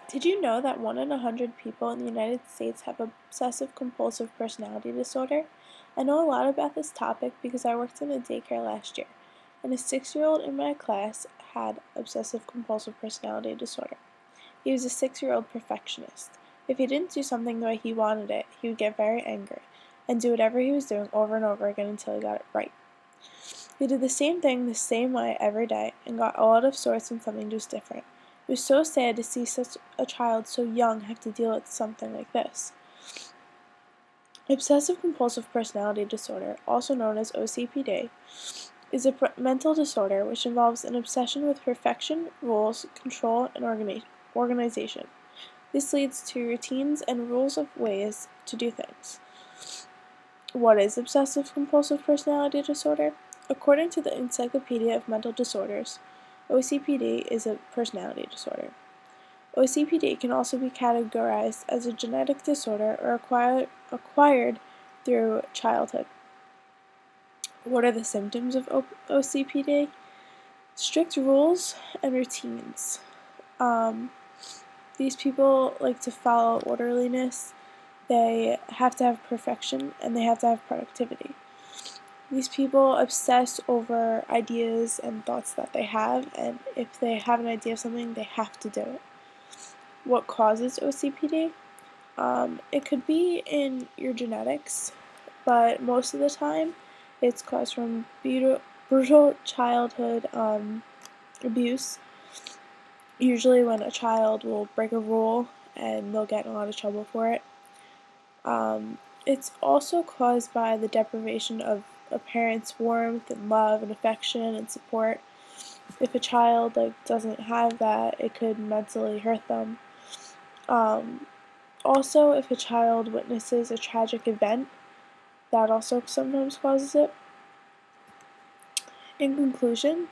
Did you know that 1 in 100 people in the United States have obsessive compulsive personality disorder? I know a lot about this topic because I worked in a daycare last year, and a 6-year-old in my class had obsessive compulsive personality disorder. He was a 6-year-old perfectionist. If he didn't do something the way he wanted it, he would get very angry and do whatever he was doing over and over again until he got it right. He did the same thing the same way every day and got all out of sorts when something was different. It was so sad to see such a child so young have to deal with something like this. Obsessive compulsive personality disorder, also known as OCPD, is a mental disorder which involves an obsession with perfection, rules, control, and organization. This leads to routines and rules of ways to do things. What is obsessive compulsive personality disorder? According to the Encyclopedia of Mental Disorders, OCPD is a personality disorder. OCPD can also be categorized as a genetic disorder or acquired through childhood. What are the symptoms of OCPD? Strict rules and routines. These people like to follow orderliness. They have to have perfection and they have to have productivity. These people obsess over ideas and thoughts that they have, and if they have an idea of something, they have to do it. What causes OCPD? It could be in your genetics, but most of the time it's caused from brutal childhood abuse. Usually when a child will break a rule and they'll get in a lot of trouble for it. It's also caused by the deprivation of a parent's warmth and love and affection and support. If a child doesn't have that, it could mentally hurt them. Also, if a child witnesses a tragic event, that also sometimes causes it. In conclusion,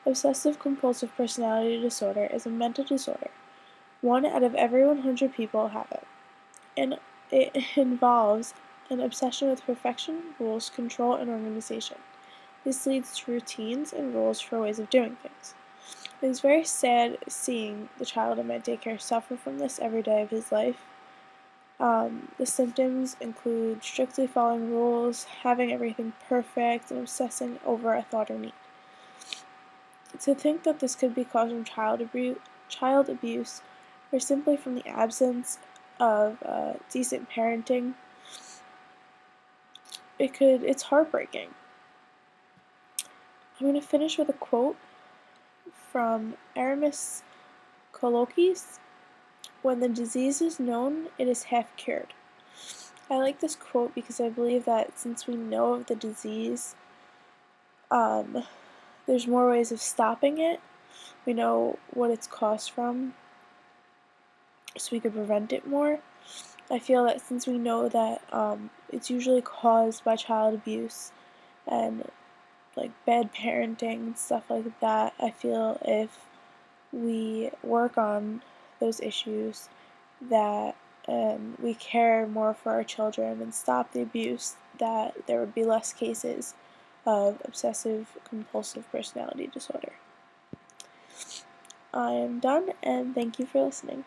obsessive compulsive personality disorder is a mental disorder. 1 out of every 100 people have it, and it involves an obsession with perfection, rules, control, and organization. This leads to routines and rules for ways of doing things. It is very sad seeing the child in my daycare suffer from this every day of his life. The symptoms include strictly following rules, having everything perfect, and obsessing over a thought or need. To think that this could be caused from child abuse, or simply from the absence of decent parenting, it's heartbreaking. I'm going to finish with a quote from Aramis Colloquis. When the disease is known, it is half cured. I like this quote because I believe that since we know of the disease, there's more ways of stopping it. We know what it's caused from, so we could prevent it more. I feel that since we know that it's usually caused by child abuse and bad parenting and stuff like that, I feel if we work on those issues that we care more for our children and stop the abuse, that there would be less cases of obsessive compulsive personality disorder. I am done, and thank you for listening.